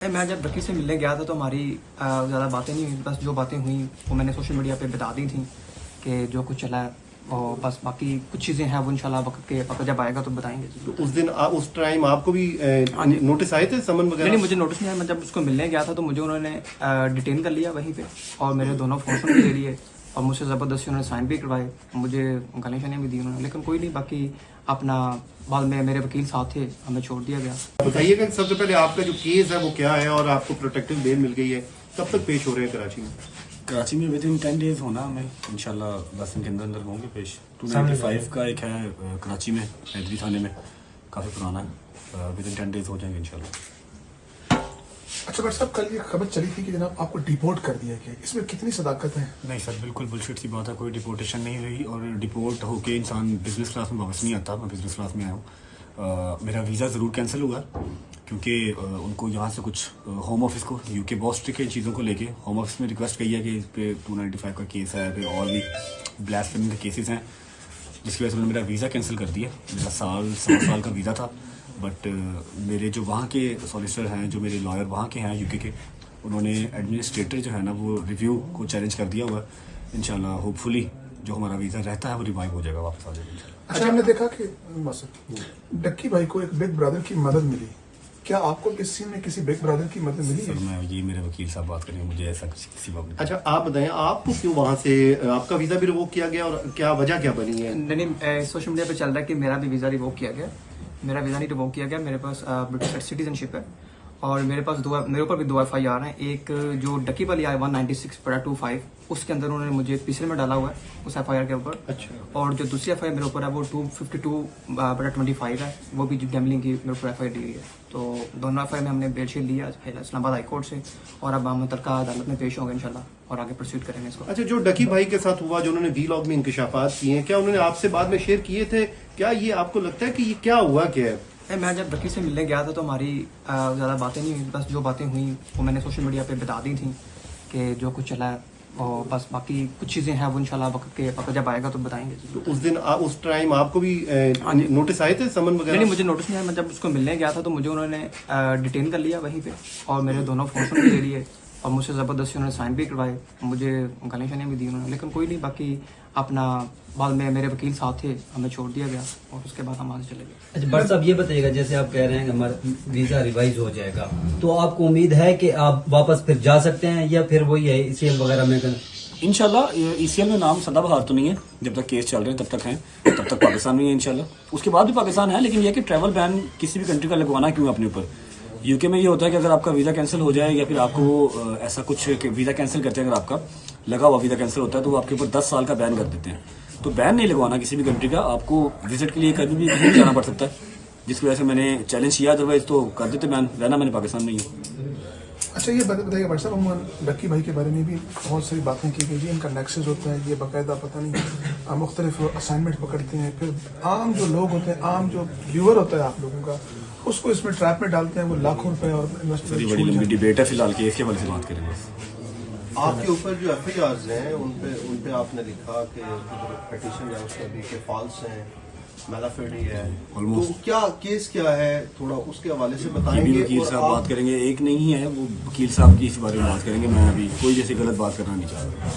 मैं जब डक्की से मिलने गया था तो हमारी ज़्यादा बातें नहीं हुई, बस जो बातें हुई वो मैंने सोशल मीडिया पे बता दी थी कि जो कुछ चला है, और बस बाकी कुछ चीज़ें हैं वो इंशाल्लाह वक्त जब आएगा तो बताएंगे। तो उस दिन उस टाइम आपको भी नोटिस आए थे, समन वगैरह? नहीं, मुझे नोटिस नहीं आया। मैं जब उसको मिलने गया था तो मुझे उन्होंने डिटेन कर लिया वहीं पे, और मेरे दोनों फ़ोन भी ले लिए और मुझसे ज़बरदस्ती उन्होंने साइन भी करवाए, मुझे गालियाँ शालियाँ भी दी उन्होंने, लेकिन कोई नहीं। बाकी अपना बाद में मेरे वकील साथ थे, हमें छोड़ दिया गया। बताइएगा कि सबसे पहले आपका जो केस है वो क्या है और आपको प्रोटेक्टिव बेल मिल गई है, कब तक पेश हो रहे हैं कराची में? कराची में विद इन 10 डेज होना हमें इंशाल्लाह, 10 दिन के अंदर अंदर होंगे पेश। 295 का एक है कराची में, हैदरी थाने में, काफ़ी पुराना है। विद इन 10 डेज हो जाएंगे इंशाल्लाह। अच्छा डॉक्टर साहब, कल ये खबर चली थी कि जनाब आपको डिपोर्ट कर दिया गया, इसमें कितनी सदाकत है? नहीं सर, बिल्कुल बुलशिट सी बात है, कोई डिपोर्टेशन नहीं हुई, और डिपोर्ट होके इंसान बिजनेस क्लास में वापस नहीं आता। मैं बिजनेस क्लास में आया हूँ। मेरा वीज़ा ज़रूर कैंसिल हुआ क्योंकि उनको यहाँ से कुछ होम ऑफिस को, यूके बहुत स्ट्रिक्ट है इन चीज़ों को लेके। होम ऑफिस में रिक्वेस्ट की है कि इस पे 295 का केस है, फिर और भी ब्लास्फेमी के केसेस हैं, जिसकी वजह से उन्होंने मेरा वीज़ा कैंसिल कर दिया। मेरा सवा साल का वीज़ा था, बट मेरे जो वहाँ के सॉलिसिटर हैं, जो मेरे लॉयर वहाँ के हैं यूके के, उन्होंने एडमिनिस्ट्रेटर जो है ना वो रिव्यू को चैलेंज कर दिया हुआ है। इंशाल्लाह होपफुली जो हमारा वीज़ा रहता है वो रिवाइव हो जाएगा, वापस आ जाएगा इंशाल्लाह। अच्छा, हमने देखा कि डक्की भाई को एक बिग ब्रदर की मदद मिली, क्या आपको किस सीन में किसी बिग ब्रदर की मदद मिली? सर मैं ये मेरे वकील साहब बात करेंगे, मुझे ऐसा किसी बात नहीं। अच्छा आप बताएं, आपको क्यों वहाँ से आपका वीजा भी रिवोक किया गया और क्या वजह क्या बनी है? नहीं, सोशल मीडिया पे चल रहा है कि मेरा भी वीज़ा रिवोक किया गया। मेरा वीज़ा नहीं रिवोक किया गया, मेरे पास ब्रिटिश सिटीजनशिप है, और मेरे पास मेरे ऊपर भी 2 FIR हैं। एक जो डक्की वाली आई 196/25, उसके अंदर उन्होंने मुझे तीसरे में डाला हुआ है उस FIR के ऊपर। अच्छा। और जो दूसरी FIR मेरे ऊपर है वो 252/25 है, वो भी गैम्बलिंग की मेरे ऊपर FIR दी गई है। तो दोनों FIR में हमने बेल शीट लिया इस्लामाबाद हाई कोर्ट से, और अब हम मुतल्लिका अदालत में पेश होंगे इंशाल्लाह और आगे प्रोसीड करेंगे इसको। अच्छा, जो डकी भाई के साथ हुआ, जो उन्होंने वीलॉग में इंकशाफात किए हैं, क्या उन्होंने आपसे बाद में शेयर किए थे? क्या ये आपको लगता है कि ये क्या हुआ क्या है? मैं जब डक्की से मिलने गया था तो हमारी ज़्यादा बातें नहीं हुई, बस जो बातें हुई वो मैंने सोशल मीडिया पे बता दी थी कि जो कुछ चला है, और बस बाकी कुछ चीज़ें हैं वो इंशाल्लाह वक्त जब आएगा तो बताएंगे। तो उस दिन उस टाइम आपको भी नोटिस आए थे, समन वगैरह? नहीं, मुझे नोटिस नहीं आया। मैं जब उसको मिलने गया था तो मुझे उन्होंने डिटेन कर लिया वहीं पे, और मेरे दोनों फ़ोन भी ले लिए और मुझसे ज़बरदस्ती उन्होंने साइन भी करवाए, मुझे गालियाँ शालियाँ भी दी उन्होंने, लेकिन कोई नहीं। बाकी अपना बाद में मेरे वकील साथ थे, हमें छोड़ दिया गया और उसके बाद हम आगे चले गए। अच्छा बट साहब, ये बताइएगा, जैसे आप कह रहे हैं कि हमारा वीजा रिवाइज हो जाएगा, तो आपको उम्मीद है कि आप वापस फिर जा सकते हैं, या फिर वही है ECL वगैरह में? इंशाल्लाह ECL में नाम सदाबहार तो नहीं है, जब तक केस चल रहे हैं तब तक हैं, तब तक पाकिस्तान में है इंशाल्लाह। उसके बाद भी पाकिस्तान है, लेकिन यह कि ट्रैवल बैन किसी भी कंट्री का लगवाना क्यों अपने ऊपर। यूके में ये होता है कि अगर आपका वीज़ा कैंसिल हो जाए, या फिर आपको ऐसा कुछ वीज़ा कैंसिल करते हैं, अगर आपका लगा हुआ वीज़ा कैंसिल होता है तो वो आपके ऊपर 10 साल का बैन कर देते हैं। तो बैन नहीं लगवाना किसी भी कंट्री का, आपको विजिट के लिए कभी भी कहीं जाना पड़ सकता है, जिसकी वजह से मैंने चैलेंज किया, अदरवाइज तो कर देते बैन, रहना मैंने पाकिस्तान में ही है। अच्छा, ये बताइए डॉक्टर साहब, हम डक्की भाई के बारे में भी बहुत सारी बातें की गई, इनका नेक्सस होता है, ये बाकायदा पता नहीं मुख्तलिफ असाइनमेंट पकड़ते हैं, फिर आम जो लोग होते हैं, आम जो व्यूअर होता है आप लोगों का, उसको इसमें ट्रैप में डालते हैं, वो लाखों रुपए और बड़ी लंबी डिबेट है, फिलहाल केस के बारे से बात करेंगे। आपके ऊपर जो FIRs हैं उन पे आपने लिखा कि पिटीशन है उसका भी कि फॉल्स हैं, मैलाफिडी है, तो क्या केस क्या है, थोड़ा उसके हवाले से बताएंगे? वकील साहब बात करेंगे, एक नहीं है वो, वकील साहब की इस बारे में बात करेंगे। मैं अभी कोई जैसे गलत बात करना नहीं चाह रहा।